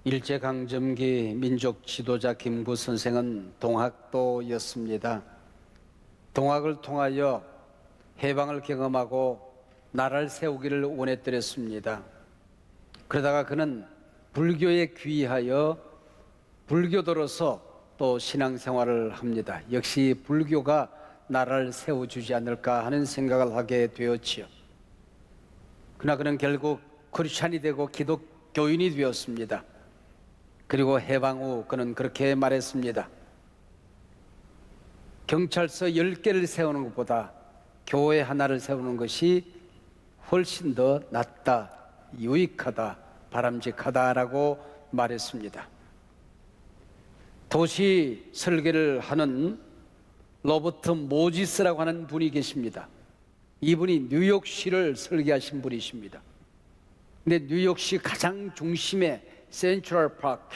일제강점기 민족 지도자 김구 선생은 동학도였습니다. 동학을 통하여 해방을 경험하고 나라를 세우기를 원했더랬습니다. 그러다가 그는 불교에 귀의하여 불교도로서 또 신앙생활을 합니다. 역시 불교가 나라를 세워주지 않을까 하는 생각을 하게 되었지요. 그러나 그는 결국 크리스찬이 되고 기독교인이 되었습니다. 그리고 해방 후 그는 그렇게 말했습니다. 경찰서 10개를 세우는 것보다 교회 하나를 세우는 것이 훨씬 더 낫다, 유익하다, 바람직하다라고 말했습니다. 도시 설계를 하는 로버트 모지스라고 하는 분이 계십니다. 이분이 뉴욕시를 설계하신 분이십니다. 근데 뉴욕시 가장 중심에 센트럴 파크,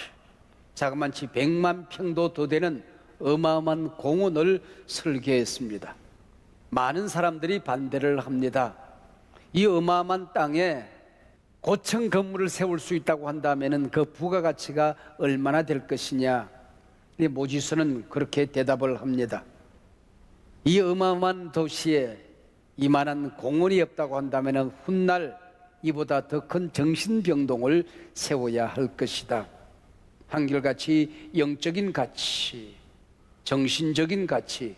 자그마치 100만 평도 더 되는 어마어마한 공원을 설계했습니다. 많은 사람들이 반대를 합니다. 이 어마어마한 땅에 고층 건물을 세울 수 있다고 한다면 그 부가가치가 얼마나 될 것이냐. 모지스는 그렇게 대답을 합니다. 이 어마어마한 도시에 이만한 공원이 없다고 한다면 훗날 이보다 더 큰 정신병동을 세워야 할 것이다. 한결같이 영적인 가치, 정신적인 가치,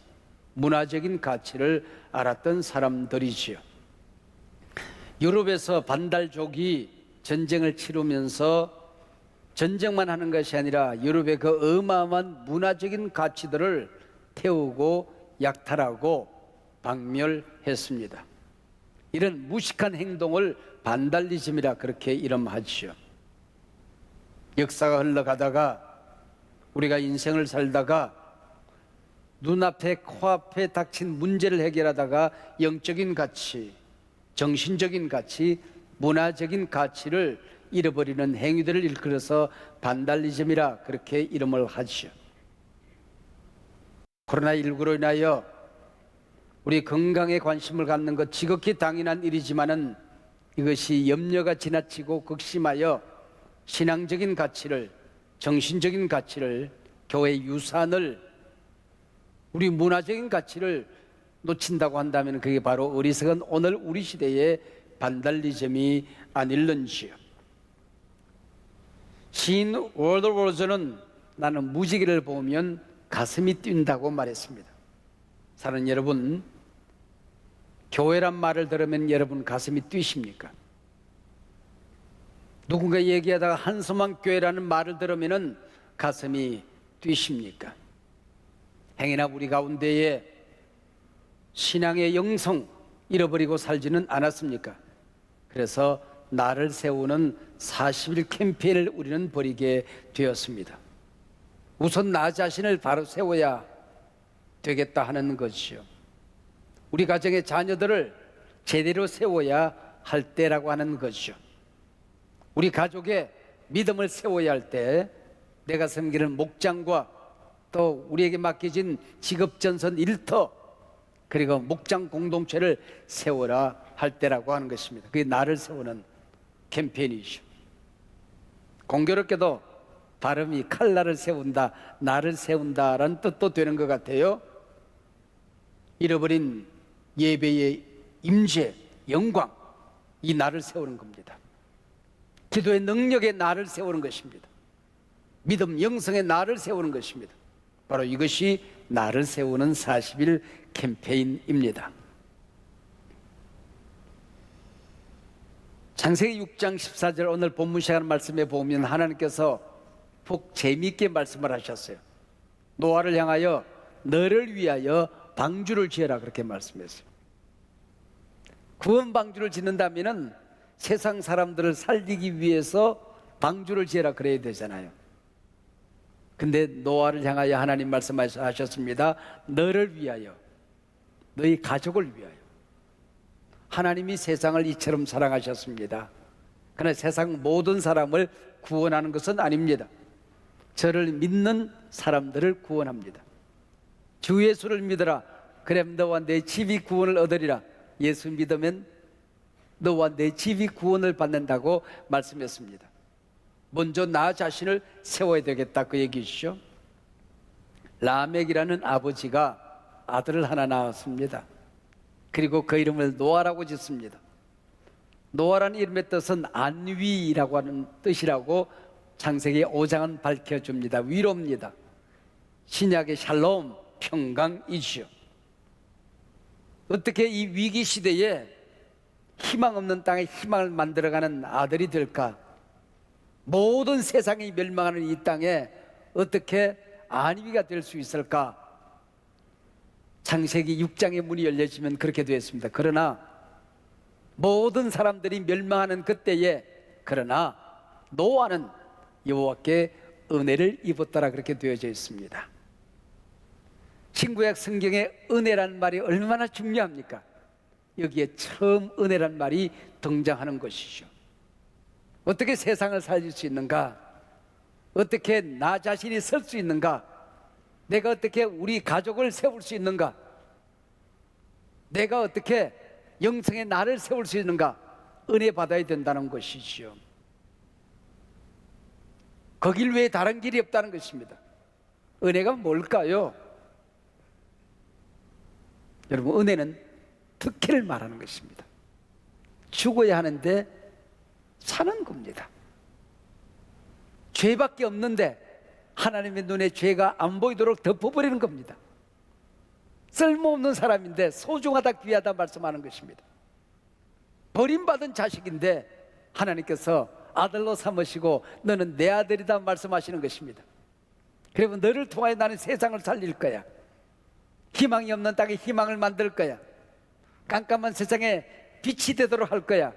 문화적인 가치를 알았던 사람들이지요. 유럽에서 반달족이 전쟁을 치르면서 전쟁만 하는 것이 아니라 유럽의 그 어마어마한 문화적인 가치들을 태우고 약탈하고 박멸했습니다. 이런 무식한 행동을 반달리즘이라 그렇게 이름하지요. 역사가 흘러가다가 우리가 인생을 살다가 눈앞에 코앞에 닥친 문제를 해결하다가 영적인 가치, 정신적인 가치, 문화적인 가치를 잃어버리는 행위들을 일컬어서 반달리즘이라 그렇게 이름을 하지요. 코로나19로 인하여 우리 건강에 관심을 갖는 것 지극히 당연한 일이지만은 이것이 염려가 지나치고 극심하여 신앙적인 가치를, 정신적인 가치를, 교회 유산을, 우리 문화적인 가치를 놓친다고 한다면 그게 바로 어리석은 오늘 우리 시대의 반달리즘이 아닐런지요. 시인 월드워즈는 나는 무지개를 보면 가슴이 뛴다고 말했습니다. 사는 여러분, 교회란 말을 들으면 여러분 가슴이 뛰십니까? 누군가 얘기하다가 한소만 교회라는 말을 들으면 가슴이 뛰십니까? 행여나 우리 가운데에 신앙의 영성 잃어버리고 살지는 않았습니까? 그래서 나를 세우는 40일 캠페인을 우리는 벌이게 되었습니다. 우선 나 자신을 바로 세워야 되겠다 하는 것이요. 우리 가정의 자녀들을 제대로 세워야 할 때라고 하는 것이요. 우리 가족의 믿음을 세워야 할 때, 내가 섬기는 목장과 또 우리에게 맡겨진 직업전선 일터, 그리고 목장 공동체를 세워라 할 때라고 하는 것입니다. 그게 나를 세우는 캠페인이죠. 공교롭게도 발음이 칼날을 세운다, 나를 세운다라는 뜻도 되는 것 같아요. 잃어버린 예배의 임재, 영광, 이 나를 세우는 겁니다. 기도의 능력의 나를 세우는 것입니다. 믿음 영성의 나를 세우는 것입니다. 바로 이것이 나를 세우는 40일 캠페인입니다. 창세기 6장 14절 오늘 본문 시간 말씀에 보면 하나님께서 푹 재미있게 말씀을 하셨어요. 노아를 향하여 너를 위하여 방주를 지어라 그렇게 말씀했어요. 구원 방주를 짓는다면은 세상 사람들을 살리기 위해서 방주를 지어라 그래야 되잖아요. 근데 노아를 향하여 하나님 말씀하셨습니다. 너를 위하여, 너희 가족을 위하여. 하나님이 세상을 이처럼 사랑하셨습니다. 그러나 세상 모든 사람을 구원하는 것은 아닙니다. 저를 믿는 사람들을 구원합니다. 주 예수를 믿어라. 그럼 너와 내 집이 구원을 얻으리라. 예수 믿으면 너와 내 집이 구원을 받는다고 말씀했습니다. 먼저 나 자신을 세워야 되겠다, 그 얘기시죠. 라멕이라는 아버지가 아들을 하나 낳았습니다. 그리고 그 이름을 노아라고 짓습니다. 노아라는 이름의 뜻은 안위라고 하는 뜻이라고 창세기 5장은 밝혀줍니다. 위로입니다. 신약의 샬롬, 평강이지요. 어떻게 이 위기 시대에 희망 없는 땅에 희망을 만들어가는 아들이 될까? 모든 세상이 멸망하는 이 땅에 어떻게 안위가 될 수 있을까? 창세기 6장의 문이 열려지면 그렇게 되었습니다. 그러나 모든 사람들이 멸망하는 그때에 그러나 노아는 여호와께 은혜를 입었다라 그렇게 되어져 있습니다. 신구약 성경에 은혜란 말이 얼마나 중요합니까? 여기에 처음 은혜란 말이 등장하는 것이죠. 어떻게 세상을 살릴 수 있는가? 어떻게 나 자신이 설 수 있는가? 내가 어떻게 우리 가족을 세울 수 있는가? 내가 어떻게 영성의 나를 세울 수 있는가? 은혜 받아야 된다는 것이지요. 거길 외에 다른 길이 없다는 것입니다. 은혜가 뭘까요? 여러분, 은혜는 특혜를 말하는 것입니다. 죽어야 하는데 사는 겁니다. 죄밖에 없는데 하나님의 눈에 죄가 안 보이도록 덮어버리는 겁니다. 쓸모없는 사람인데 소중하다, 귀하다 말씀하는 것입니다. 버림받은 자식인데 하나님께서 아들로 삼으시고 너는 내 아들이다 말씀하시는 것입니다. 그리고 너를 통하여 나는 세상을 살릴 거야. 희망이 없는 땅에 희망을 만들 거야. 깜깜한 세상에 빛이 되도록 할 거야.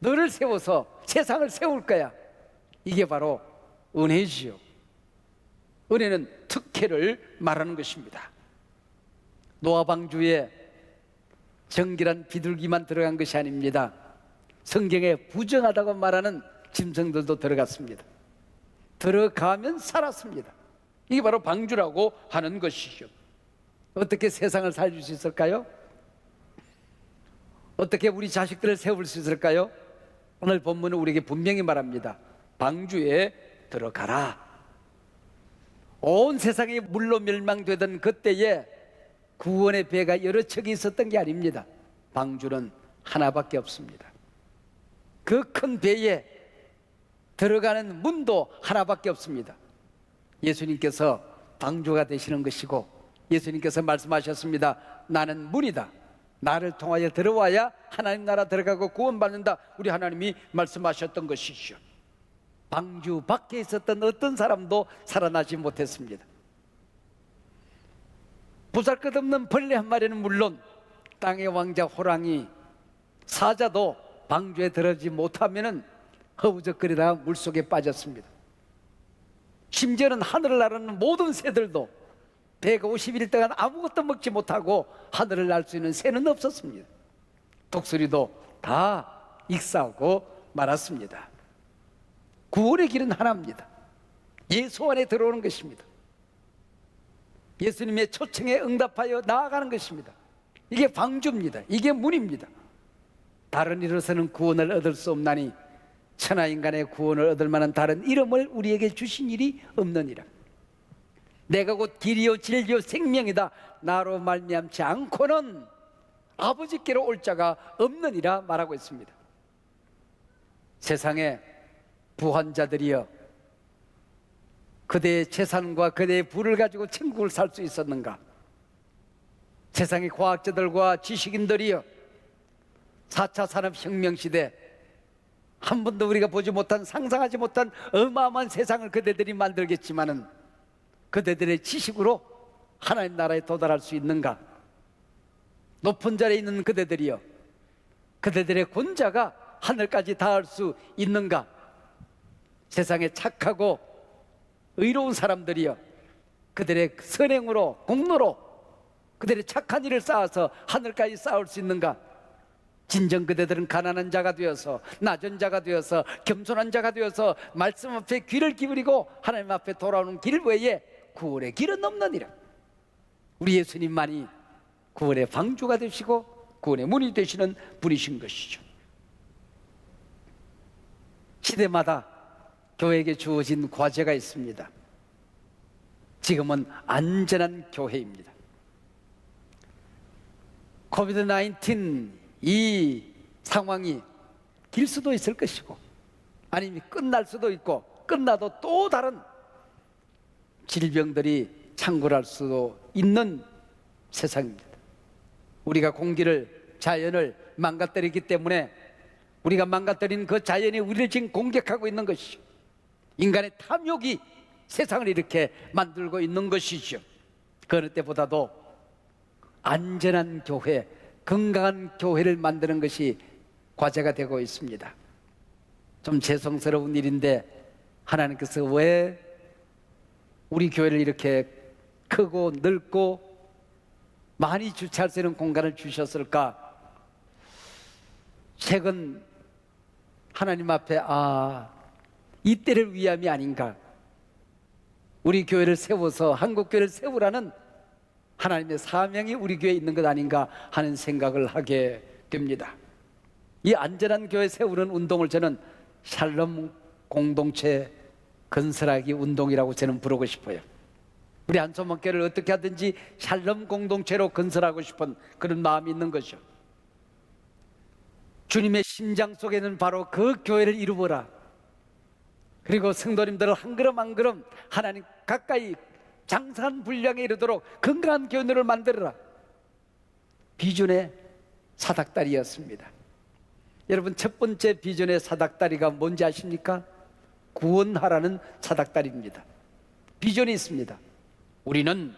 너를 세워서 세상을 세울 거야. 이게 바로 은혜지요. 은혜는 특혜를 말하는 것입니다. 노아 방주에 정결한 비둘기만 들어간 것이 아닙니다. 성경에 부정하다고 말하는 짐승들도 들어갔습니다. 들어가면 살았습니다. 이게 바로 방주라고 하는 것이죠. 어떻게 세상을 살릴 수 있을까요? 어떻게 우리 자식들을 세울 수 있을까요? 오늘 본문은 우리에게 분명히 말합니다. 방주에 들어가라. 온 세상이 물로 멸망되던 그때에 구원의 배가 여러 척이 있었던 게 아닙니다. 방주는 하나밖에 없습니다. 그 큰 배에 들어가는 문도 하나밖에 없습니다. 예수님께서 방주가 되시는 것이고 예수님께서 말씀하셨습니다. 나는 문이다. 나를 통하여 들어와야 하나님 나라 들어가고 구원받는다. 우리 하나님이 말씀하셨던 것이죠. 방주 밖에 있었던 어떤 사람도 살아나지 못했습니다. 보잘것없는 벌레 한 마리는 물론 땅의 왕자 호랑이, 사자도 방주에 들어가지 못하면 허우적거리다가 물속에 빠졌습니다. 심지어는 하늘을 나르는 모든 새들도 150일 동안 아무것도 먹지 못하고 하늘을 날 수 있는 새는 없었습니다. 독수리도 다 익사하고 말았습니다. 구원의 길은 하나입니다. 예수 안에 들어오는 것입니다. 예수님의 초청에 응답하여 나아가는 것입니다. 이게 방주입니다. 이게 문입니다. 다른 이로서는 구원을 얻을 수 없나니 천하인간의 구원을 얻을 만한 다른 이름을 우리에게 주신 일이 없느니라. 내가 곧 길이요 진리요 생명이다. 나로 말미암지 않고는 아버지께로 올 자가 없느니라 말하고 있습니다. 세상에 부한 자들이여, 그대의 재산과 그대의 부를 가지고 천국을 살 수 있었는가? 세상의 과학자들과 지식인들이여, 4차 산업혁명 시대 한 번도 우리가 보지 못한, 상상하지 못한 어마어마한 세상을 그대들이 만들겠지만은 그대들의 지식으로 하나님 나라에 도달할 수 있는가? 높은 자리에 있는 그대들이여, 그대들의 권자가 하늘까지 닿을 수 있는가? 세상에 착하고 의로운 사람들이여, 그들의 선행으로, 공로로 그들의 착한 일을 쌓아서 하늘까지 쌓을 수 있는가? 진정 그대들은 가난한 자가 되어서, 낮은 자가 되어서, 겸손한 자가 되어서 말씀 앞에 귀를 기울이고 하나님 앞에 돌아오는 길 외에 구원의 길은 없느니라. 우리 예수님만이 구원의 방주가 되시고 구원의 문이 되시는 분이신 것이죠. 시대마다 교회에게 주어진 과제가 있습니다. 지금은 안전한 교회입니다. 코비드 19 이 상황이 길 수도 있을 것이고, 아니면 끝날 수도 있고, 끝나도 또 다른 질병들이 창궐할 수도 있는 세상입니다. 우리가 공기를, 자연을 망가뜨리기 때문에 우리가 망가뜨린 그 자연이 우리를 지금 공격하고 있는 것이죠. 인간의 탐욕이 세상을 이렇게 만들고 있는 것이죠. 그 어느 때보다도 안전한 교회, 건강한 교회를 만드는 것이 과제가 되고 있습니다. 좀 죄송스러운 일인데 하나님께서 왜 우리 교회를 이렇게 크고 넓고 많이 주차할 수 있는 공간을 주셨을까? 최근 하나님 앞에 이때를 위함이 아닌가, 우리 교회를 세워서 한국교회를 세우라는 하나님의 사명이 우리 교회에 있는 것 아닌가 하는 생각을 하게 됩니다. 이 안전한 교회 세우는 운동을 저는 샬롬 공동체 건설하기 운동이라고 저는 부르고 싶어요. 우리 한소망교회를 어떻게 하든지 샬롬 공동체로 건설하고 싶은 그런 마음이 있는 거죠. 주님의 심장 속에는 바로 그 교회를 이루어라. 그리고 성도님들을 한 걸음 한 걸음 하나님 가까이 장사한 분량에 이르도록 건강한 교회를 만들어라. 비전의 사닥다리였습니다. 여러분, 첫 번째 비전의 사닥다리가 뭔지 아십니까? 구원하라는 사닥다리입니다. 비전이 있습니다. 우리는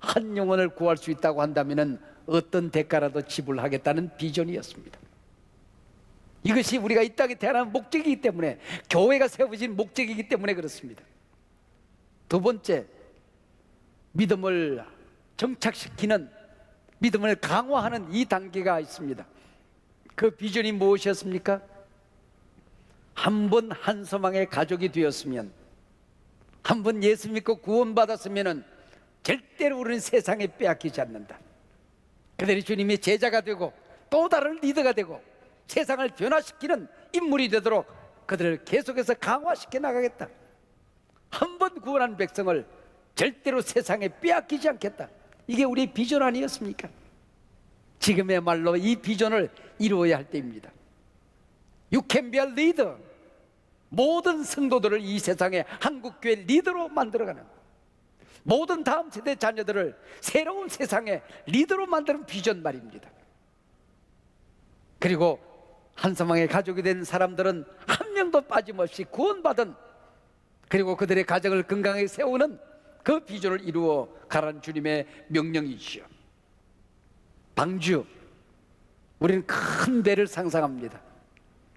한 영혼을 구할 수 있다고 한다면 어떤 대가라도 지불하겠다는 비전이었습니다. 이것이 우리가 이 땅에 태어난 목적이기 때문에, 교회가 세워진 목적이기 때문에 그렇습니다. 두 번째, 믿음을 정착시키는, 믿음을 강화하는 이 단계가 있습니다. 그 비전이 무엇이었습니까? 한 번 한소망의 가족이 되었으면, 한 번 예수 믿고 구원받았으면 절대로 우리는 세상에 빼앗기지 않는다. 그들이 주님의 제자가 되고 또 다른 리더가 되고 세상을 변화시키는 인물이 되도록 그들을 계속해서 강화시켜 나가겠다. 한 번 구원한 백성을 절대로 세상에 빼앗기지 않겠다. 이게 우리의 비전 아니었습니까? 지금의말로 이 비전을 이루어야 할 때입니다. You can be a leader. 모든 성도들을 이 세상의 한국교회 리더로 만들어가는, 모든 다음 세대 자녀들을 새로운 세상의 리더로 만드는 비전 말입니다. 그리고 한소망의 가족이 된 사람들은 한 명도 빠짐없이 구원받은, 그리고 그들의 가정을 건강하게 세우는 그 비전을 이루어 가라는 주님의 명령이지요. 방주, 우리는 큰 배를 상상합니다.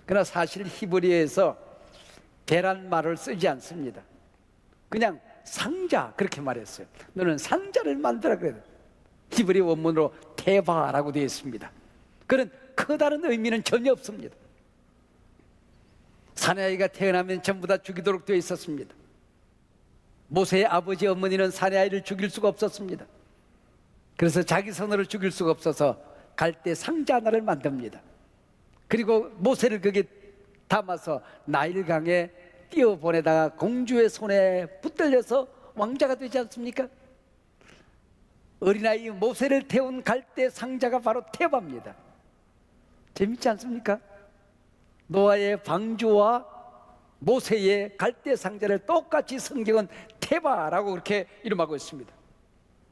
그러나 사실 히브리어에서 배란 말을 쓰지 않습니다. 그냥 상자, 그렇게 말했어요. 너는 상자를 만들어 그래요. 히브리 원문으로 테바라고 되어 있습니다. 그런 크다는 의미는 전혀 없습니다. 사내아이가 태어나면 전부 다 죽이도록 되어 있었습니다. 모세의 아버지 어머니는 사내아이를 죽일 수가 없었습니다. 그래서 자기 손으로 죽일 수가 없어서 갈대 상자 하나를 만듭니다. 그리고 모세를 거기에 담아서 나일강에 띄어보내다가 공주의 손에 붙들려서 왕자가 되지 않습니까? 어린아이 모세를 태운 갈대 상자가 바로 테바입니다. 재밌지 않습니까? 노아의 방주와 모세의 갈대 상자를 똑같이 성경은 테바라고 그렇게 이름하고 있습니다.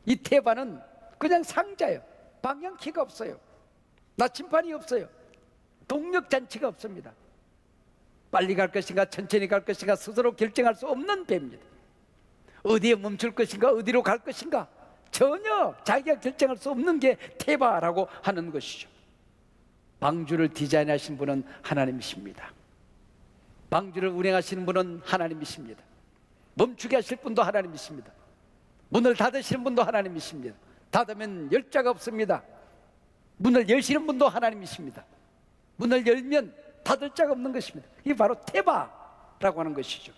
이 테바는 그냥 상자예요. 방향키가 없어요. 나침반이 없어요. 동력잔치가 없습니다. 빨리 갈 것인가 천천히 갈 것인가 스스로 결정할 수 없는 배입니다. 어디에 멈출 것인가 어디로 갈 것인가 전혀 자기가 결정할 수 없는 게 테바라고 하는 것이죠. 방주를 디자인하신 분은 하나님이십니다. 방주를 운행하시는 분은 하나님이십니다. 멈추게 하실 분도 하나님이십니다. 문을 닫으시는 분도 하나님이십니다. 닫으면 열 자가 없습니다. 문을 여시는 분도 하나님이십니다. 문을 열면 닫을 자가 없는 것입니다. 이게 바로 테바라고 하는 것이죠.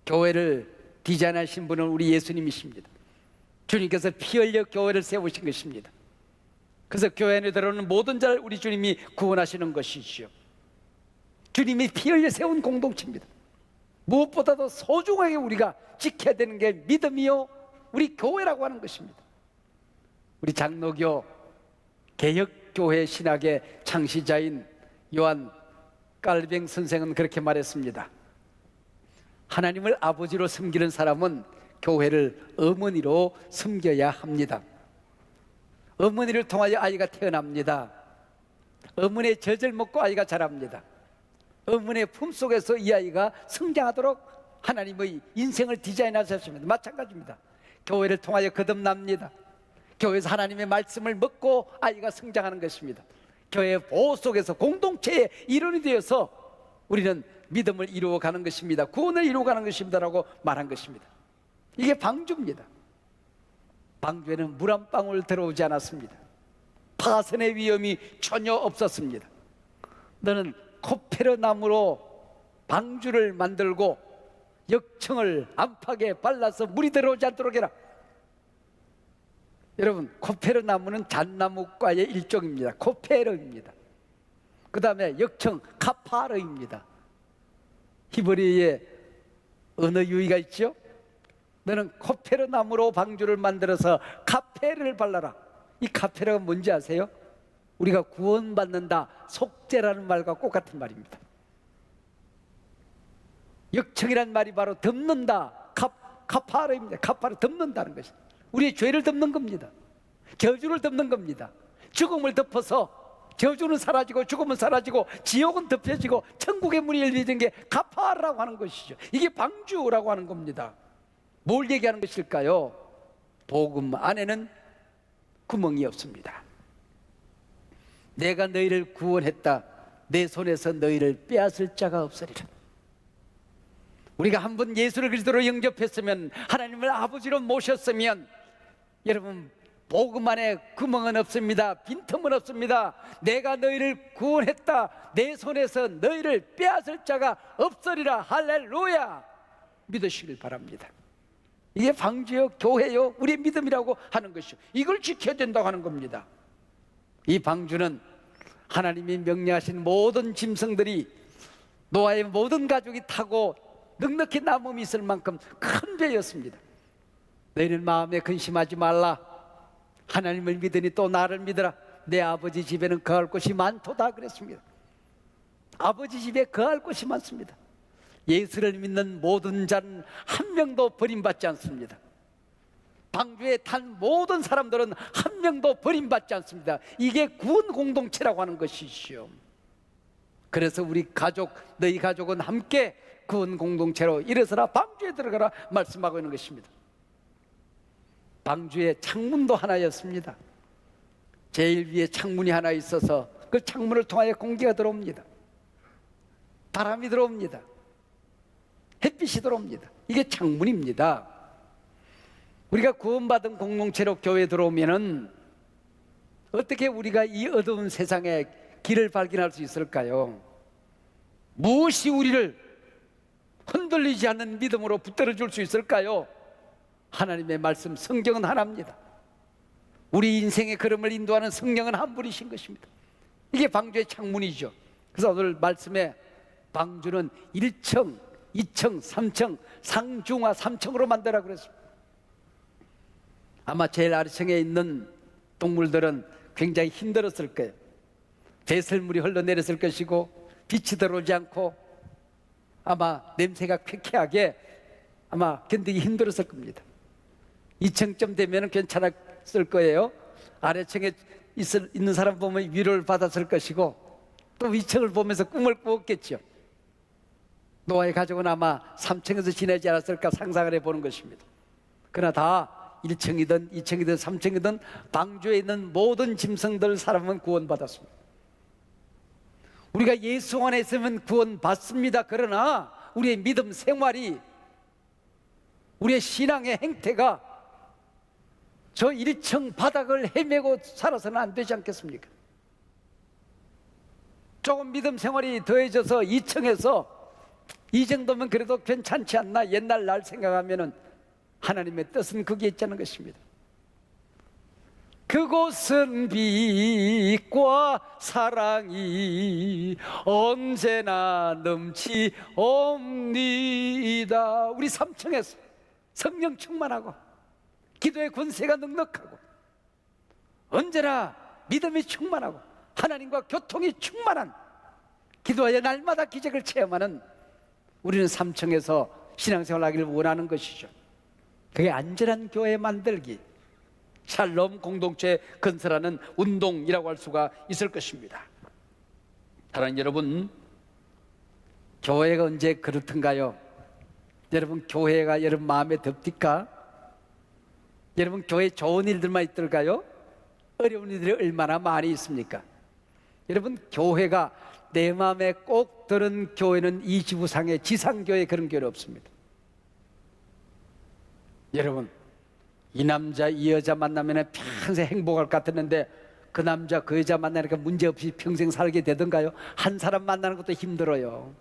교회를 디자인하신 분은 우리 예수님이십니다. 주님께서 피 흘려 교회를 세우신 것입니다. 그래서 교회 안에 들어오는 모든 자를 우리 주님이 구원하시는 것이죠. 주님이 피 흘려 세운 공동체입니다. 무엇보다도 소중하게 우리가 지켜야 되는 게 믿음이요, 우리 교회라고 하는 것입니다. 우리 장로교 개혁교회 신학의 창시자인 요한 깔뱅 선생은 그렇게 말했습니다. 하나님을 아버지로 섬기는 사람은 교회를 어머니로 섬겨야 합니다. 어머니를 통하여 아이가 태어납니다. 어머니의 젖을 먹고 아이가 자랍니다. 어머니의 품속에서 이 아이가 성장하도록 하나님의 인생을 디자인하셨습니다. 마찬가지입니다. 교회를 통하여 거듭납니다. 교회에서 하나님의 말씀을 먹고 아이가 성장하는 것입니다. 교회 보호 속에서 공동체의 일원이 되어서 우리는 믿음을 이루어가는 것입니다. 구원을 이루어가는 것입니다라고 말한 것입니다. 이게 방주입니다. 방주에는 물 한 방울 들어오지 않았습니다. 파손의 위험이 전혀 없었습니다. 너는 코페르 나무로 방주를 만들고 역청을 안팎에 발라서 물이 들어오지 않도록 해라. 여러분, 코페르 나무는 잣나무과의 일종입니다. 코페르입니다. 그 다음에 역청 카파르입니다. 히브리어에 언어 유의가 있죠. 너는 코페르 나무로 방주를 만들어서 카페르를 발라라. 이 카페르가 뭔지 아세요? 우리가 구원받는다, 속죄라는 말과 똑같은 말입니다. 역청이란 말이 바로 덮는다, 카파르입니다. 카파르, 덮는다는 것이 우리의 죄를 덮는 겁니다. 저주를 덮는 겁니다. 죽음을 덮어서 저주는 사라지고 죽음은 사라지고 지옥은 덮여지고 천국의 문이 열리는 게 카파르라고 하는 것이죠. 이게 방주라고 하는 겁니다. 뭘 얘기하는 것일까요? 복음 안에는 구멍이 없습니다. 내가 너희를 구원했다, 내 손에서 너희를 빼앗을 자가 없으리라. 우리가 한번 예수를 그리스도로 영접했으면, 하나님을 아버지로 모셨으면, 여러분, 복음 안에 구멍은 없습니다. 빈틈은 없습니다. 내가 너희를 구원했다, 내 손에서 너희를 빼앗을 자가 없으리라. 할렐루야. 믿으시길 바랍니다. 이게 방주요, 교회요, 우리의 믿음이라고 하는 것이요, 이걸 지켜야 된다고 하는 겁니다. 이 방주는 하나님이 명령하신 모든 짐승들이, 노아의 모든 가족이 타고 넉넉히 남음이 있을 만큼 큰 배였습니다. 너희는 마음에 근심하지 말라. 하나님을 믿으니 또 나를 믿으라. 내 아버지 집에는 거할 곳이 많도다 그랬습니다. 아버지 집에 거할 곳이 많습니다. 예수를 믿는 모든 자는 한 명도 버림받지 않습니다. 방주에 탄 모든 사람들은 한 명도 버림받지 않습니다. 이게 구원 공동체라고 하는 것이시요. 그래서 우리 가족, 너희 가족은 함께 구원 공동체로 일어서라, 방주에 들어가라 말씀하고 있는 것입니다. 방주에 창문도 하나였습니다. 제일 위에 창문이 하나 있어서 그 창문을 통하여 공기가 들어옵니다. 바람이 들어옵니다. 햇빛이 들어옵니다. 이게 창문입니다. 우리가 구원받은 공동체로 교회에 들어오면은 어떻게 우리가 이 어두운 세상에 길을 발견할 수 있을까요? 무엇이 우리를 흔들리지 않는 믿음으로 붙들어 줄 수 있을까요? 하나님의 말씀, 성경은 하나입니다. 우리 인생의 걸음을 인도하는 성령은 한 분이신 것입니다. 이게 방주의 창문이죠. 그래서 오늘 말씀에 방주는 1층, 2층, 3층, 상중하 3층으로 만들라 그랬습니다. 아마 제일 아래층에 있는 동물들은 굉장히 힘들었을 거예요. 배설물이 흘러내렸을 것이고 빛이 들어오지 않고 아마 냄새가 쾌쾌하게 아마 견디기 힘들었을 겁니다. 2층쯤 되면 괜찮았을 거예요. 아래층에 있는 사람 보면 위로를 받았을 것이고 또 2층을 보면서 꿈을 꾸었겠죠. 노아의 가족은 아마 3층에서 지내지 않았을까 상상을 해보는 것입니다. 그러나 다 1층이든 2층이든 3층이든 방주에 있는 모든 짐승들, 사람은 구원받았습니다. 우리가 예수 안에 있으면 구원받습니다. 그러나 우리의 믿음 생활이, 우리의 신앙의 행태가 저 1층 바닥을 헤매고 살아서는 안 되지 않겠습니까? 조금 믿음 생활이 더해져서 2층에서 이 정도면 그래도 괜찮지 않나, 옛날 날 생각하면은 하나님의 뜻은 거기에 있다는 것입니다. 그곳은 빛과 사랑이 언제나 넘치옵니다. 우리 3층에서 성령 충만하고 기도의 권세가 넉넉하고 언제나 믿음이 충만하고 하나님과 교통이 충만한 기도하여 날마다 기적을 체험하는 우리는 3층에서 신앙생활 하기를 원하는 것이죠. 그게 안전한 교회 만들기, 샬롬 공동체 건설하는 운동이라고 할 수가 있을 것입니다. 사랑하는 여러분, 교회가 언제 그렇던가요? 여러분, 교회가 여러분 마음에 듭니까? 여러분, 교회에 좋은 일들만 있을까요? 어려운 일들이 얼마나 많이 있습니까? 여러분, 교회가 내 마음에 꼭 드는 교회는 이 지구상에 지상교회 그런 교회 없습니다. 여러분, 이 남자 이 여자 만나면 평생 행복할 것 같았는데 그 남자 그 여자 만나니까 문제없이 평생 살게 되던가요? 한 사람 만나는 것도 힘들어요.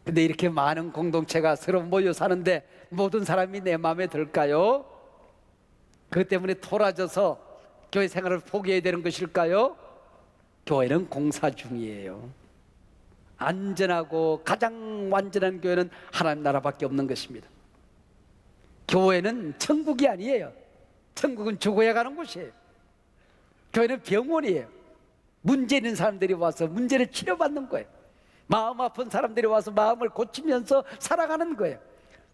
근데 이렇게 많은 공동체가 서로 모여 사는데 모든 사람이 내 마음에 들까요? 그것 때문에 토라져서 교회 생활을 포기해야 되는 것일까요? 교회는 공사 중이에요. 안전하고 가장 완전한 교회는 하나님 나라밖에 없는 것입니다. 교회는 천국이 아니에요. 천국은 죽어야 가는 곳이에요. 교회는 병원이에요. 문제 있는 사람들이 와서 문제를 치료받는 거예요. 마음 아픈 사람들이 와서 마음을 고치면서 살아가는 거예요.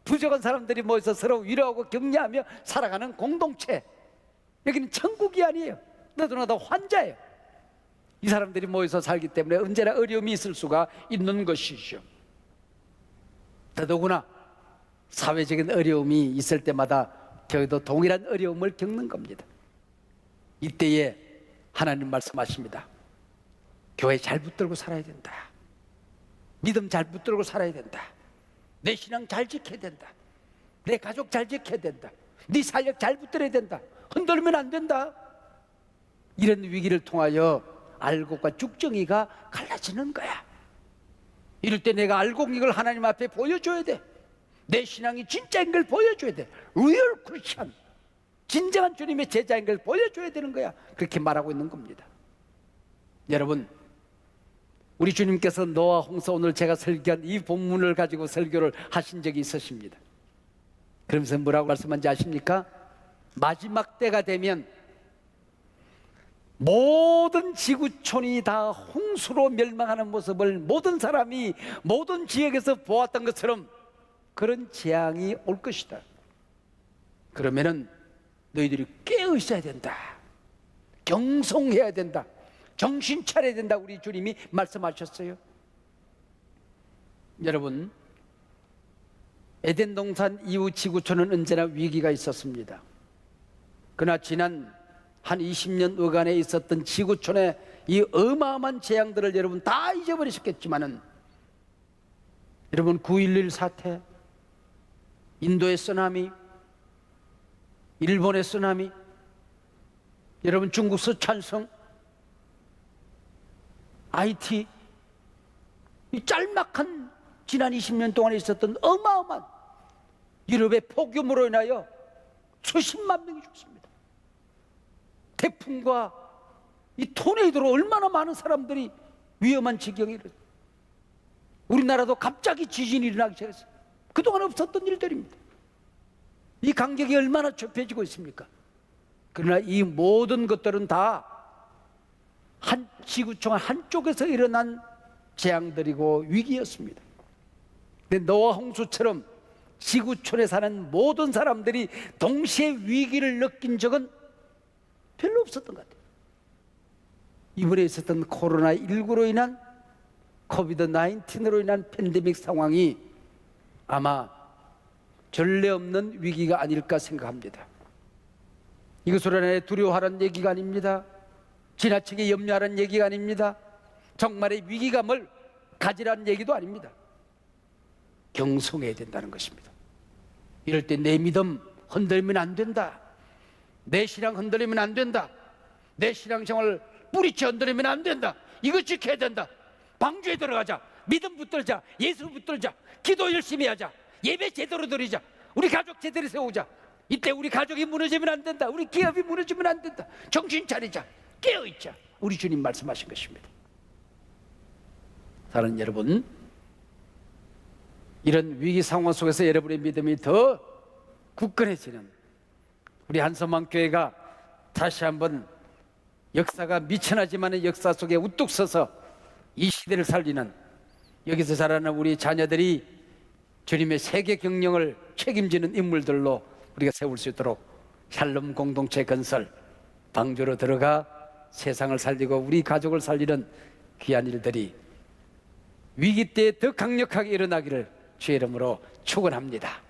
부족한 사람들이 모여서 서로 위로하고 격려하며 살아가는 공동체. 여기는 천국이 아니에요. 너도 나도 환자예요. 이 사람들이 모여서 살기 때문에 언제나 어려움이 있을 수가 있는 것이죠. 더더구나 사회적인 어려움이 있을 때마다 저희도 동일한 어려움을 겪는 겁니다. 이때에 하나님 말씀하십니다. 교회 잘 붙들고 살아야 된다. 믿음 잘 붙들고 살아야 된다. 내 신앙 잘 지켜야 된다. 내 가족 잘 지켜야 된다. 네 사역 잘 붙들어야 된다. 흔들면 안 된다. 이런 위기를 통하여 알곡과 죽정이가 갈라지는 거야. 이럴 때 내가 알곡 이걸 하나님 앞에 보여줘야 돼. 내 신앙이 진짜인 걸 보여줘야 돼. 리얼 크리스천, 진정한 주님의 제자인 걸 보여줘야 되는 거야. 그렇게 말하고 있는 겁니다. 여러분, 우리 주님께서 노아 홍수 오늘 제가 설교한 이 본문을 가지고 설교를 하신 적이 있으십니다. 그러면서 뭐라고 말씀한지 아십니까? 마지막 때가 되면 모든 지구촌이 다 홍수로 멸망하는 모습을 모든 사람이 모든 지역에서 보았던 것처럼 그런 재앙이 올 것이다. 그러면은 너희들이 깨어 있어야 된다. 경성해야 된다. 정신 차려야 된다. 우리 주님이 말씀하셨어요. 여러분, 에덴 동산 이후 지구촌은 언제나 위기가 있었습니다. 그러나 지난 한 20년 어간에 있었던 지구촌의 이 어마어마한 재앙들을 여러분 다 잊어버리셨겠지만은, 여러분 9.11 사태, 인도의 쓰나미, 일본의 쓰나미, 여러분 중국 서촨성, IT, 이 짤막한 지난 20년 동안에 있었던 어마어마한 유럽의 폭염으로 인하여 수십만 명이 죽습니다. 태풍과 이 토네이도로 얼마나 많은 사람들이 위험한 지경에 이르렀어요. 우리나라도 갑자기 지진이 일어나기 시작했어요. 그동안 없었던 일들입니다. 이 간격이 얼마나 좁혀지고 있습니까? 그러나 이 모든 것들은 다 한 지구촌 한쪽에서 일어난 재앙들이고 위기였습니다. 근데 노아 홍수처럼 지구촌에 사는 모든 사람들이 동시에 위기를 느낀 적은 별로 없었던 것 같아요. 이번에 있었던 코로나19로 인한 코비드-19으로 인한 팬데믹 상황이 아마 전례 없는 위기가 아닐까 생각합니다. 이것으로 인해 두려워하라는 얘기가 아닙니다. 지나치게 염려하라는 얘기가 아닙니다. 정말의 위기감을 가지라는 얘기도 아닙니다. 경성해야 된다는 것입니다. 이럴 때 내 믿음 흔들리면 안 된다. 내 신앙 흔들리면 안 된다. 내 신앙생활 뿌리채 흔들리면 안 된다. 이거 지켜야 된다. 방주에 들어가자. 믿음 붙들자. 예수 붙들자. 기도 열심히 하자. 예배 제대로 드리자. 우리 가족 제대로 세우자. 이때 우리 가족이 무너지면 안 된다. 우리 기업이 무너지면 안 된다. 정신 차리자. 깨어있자. 우리 주님 말씀하신 것입니다. 사랑하는 여러분, 이런 위기 상황 속에서 여러분의 믿음이 더 굳건해지는 우리 한서망교회가 다시 한번 역사가 미천하지만 역사 속에 우뚝 서서 이 시대를 살리는, 여기서 자라는 우리 자녀들이 주님의 세계 경영을 책임지는 인물들로 우리가 세울 수 있도록 샬롬 공동체 건설, 방주로 들어가 세상을 살리고 우리 가족을 살리는 귀한 일들이 위기 때에 더 강력하게 일어나기를 주의 이름으로 축원합니다.